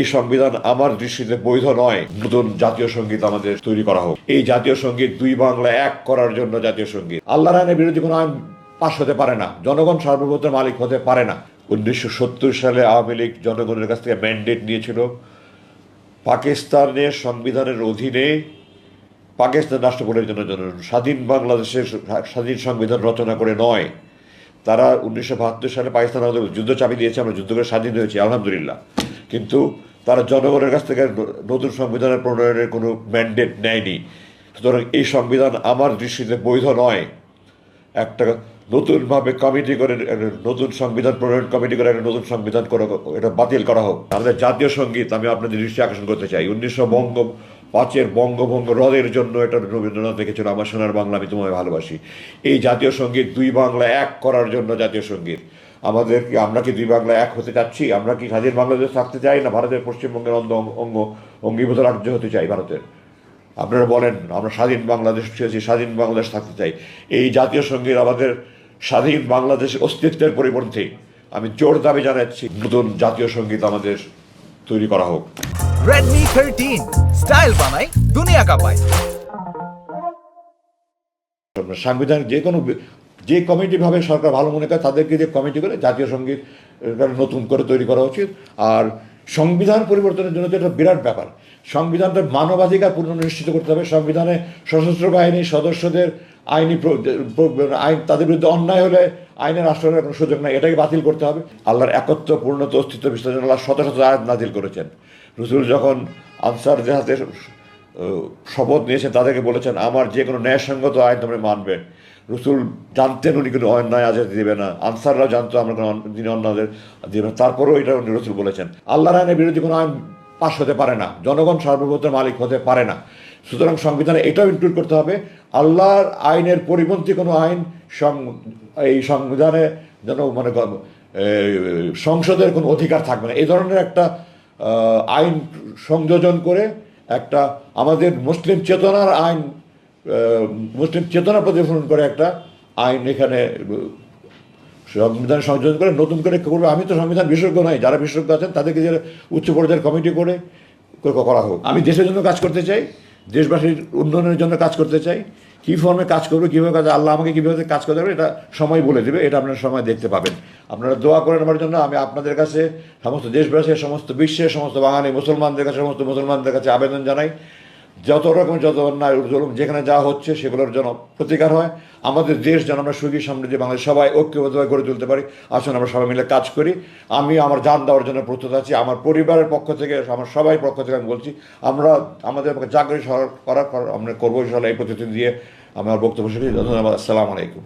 এই সংবিধান আমার দৃষ্টিতে বৈধ নয়। নতুন জাতীয় সঙ্গীত আমাদের তৈরি করা হোক। এই জাতীয় সঙ্গীত দুই বাংলা এক করার জন্য জাতীয় সঙ্গীত। আল্লাহর আইনের বিরোধী কোনো আইন পাশ হতে পারে না। জনগণ সার্বভৌমত্বের মালিক হতে পারে না। 1970 সালে আওয়ামী লীগ জনগণের কাছ থেকে ম্যান্ডেট নিয়েছিল পাকিস্তানের সংবিধানের অধীনে পাকিস্তান রাষ্ট্র পরিচালনার জন্য, স্বাধীন বাংলাদেশের স্বাধীন সংবিধান রচনা করে নয়। তারা 1972 সালে পাকিস্তান আমাদের যুদ্ধ চাপিয়ে দিয়েছে, আমরা যুদ্ধ করে স্বাধীন হয়েছি আলহামদুলিল্লাহ। কিন্তু তারা জনগণের কাছ থেকে নতুন সংবিধানের প্রণয়নের কোনো ম্যান্ডেট নেয়নি। সুতরাং এই সংবিধান আমার দৃষ্টিতে বৈধ নয়। একটা নতুনভাবে কমিটি করে নতুন সংবিধান প্রণয়ন কমিটি করে একটা নতুন সংবিধান করে এটা বাতিল করা হোক। আমাদের জাতীয় সঙ্গীত আমি আপনাদের দৃষ্টি আকর্ষণ করতে চাই। 1905 বঙ্গভঙ্গ রদের জন্য এটা রবীন্দ্রনাথ লিখেছিল, আমার সোনার বাংলা আমি তোমায় ভালোবাসি। এই জাতীয় সঙ্গীত দুই বাংলা এক করার জন্য জাতীয় সঙ্গীত। আমরা কি দুই বাংলা এক হতে চাচ্ছি? আমরা কি স্বাধীন বাংলাদেশ থাকতে চাই, না ভারতের পশ্চিমবঙ্গের অঙ্গীভূত রাজ্য হতে চাই ভারতের? আপনারা বলেন, আমরা স্বাধীন বাংলাদেশ চেয়েছি, স্বাধীন বাংলাদেশ থাকতে চাই। এই জাতীয় সঙ্গীত আমাদের স্বাধীন বাংলাদেশের অস্তিত্বের পরিপন্থী। আমি জোর দাবি জানাচ্ছি নতুন জাতীয় সঙ্গীত আমাদের তৈরি করা হোক। Redmi 13 স্টাইল বানাই দুনিয়া কাঁপায়। সাংবিধানিক যে কমিটি ভাবে সরকার ভালো মনে করে তাদেরকে যে কমিটি করে জাতীয় সঙ্গীত নতুন করে তৈরি করা উচিত। আর সংবিধান পরিবর্তনের জন্য তো এটা বিরাট ব্যাপার। সংবিধানটা মানবাধিকার পুনর্নিশ্চিত করতে হবে। সংবিধানে সশস্ত্র বাহিনীর সদস্যদের আইন তাদের বিরুদ্ধে অন্যায় হলে আইনের আশ্রয়ের কোনো সুযোগ নাই, এটাকে বাতিল করতে হবে। আল্লাহর একত্ব পূর্ণত অস্তিত্ব বিস্তারের আল্লাহ শত শত আয়াত নাজিল করেছেন। রসুল যখন আনসারদের হাতে শপথ নিয়েছেন তাদেরকে বলেছেন আমার যে কোনো ন্যায়সঙ্গত আইন তোমরা মানবেন। রসুল জানতেন উনি কোনো অন্যায় আজাদ দেবে না, আনসাররাও জানতো আমরা কোনো তিনি অন্যায় দেবে না, তারপরেও এটা উনি রসুল বলেছেন। আল্লাহর আইনের বিরোধী কোনো আইন পাশ হতে পারে না, জনগণ সার্বভৌমত্বের মালিক হতে পারে না। সুতরাং সংবিধানে এটাও ইনক্লুড করতে হবে, আল্লাহর আইনের পরিপন্থী কোনো আইন এই সংবিধানে যেন সংসদের কোনো অধিকার থাকবে না। এই ধরনের একটা আইন সংযোজন করে একটা আমাদের মুসলিম চেতনার আইন, মুসলিম চেতনা প্রতিফলন করে একটা আইন এখানে সংবিধান সংযোজন করে নতুন করে করবে। আমি তো সংবিধান বিশেষজ্ঞ নই, যারা বিশেষজ্ঞ আছেন তাদেরকে যে উচ্চ পর্যায়ের কমিটি করে করা হোক। আমি দেশের জন্য কাজ করতে চাই, দেশবাসীর উন্নয়নের জন্য কাজ করতে চাই। কী ফর্মে কাজ করবো, কীভাবে কাজ, আল্লাহ আমাকে কীভাবে কাজ করতে হবে এটা সময় বলে দেবে, এটা আপনারা সময় দেখতে পাবেন। আপনারা দোয়া করেন আমার জন্য। আমি আপনাদের কাছে, সমস্ত দেশবাসীর, সমস্ত বিশ্বের সমস্ত বাঙালি মুসলমানদের কাছে, সমস্ত মুসলমানদের কাছে আবেদন জানাই, যত অন্যায় জুলুম যেখানে যা হচ্ছে সেগুলোর যেন প্রতিকার হয়। আমাদের দেশ যেন আমরা সুখী সমৃদ্ধি বাংলাদেশ সবাই ঐক্যবদ্ধভাবে গড়ে তুলতে পারি। আসুন আমরা সবাই মিলে কাজ করি। আমি আমার জান দেওয়ার জন্য প্রস্তুত আছি। আমার পরিবারের পক্ষ থেকে, আমার সবাই পক্ষ থেকে আমি বলছি, আমরা আমাদের পক্ষে চাকরি আমরা করবো ইনশাআল্লাহ। এই প্রতিশ্রুতি দিয়ে আমার বক্তব্য শেষ করছি। ধন্যবাদ। আসসালামু আলাইকুম।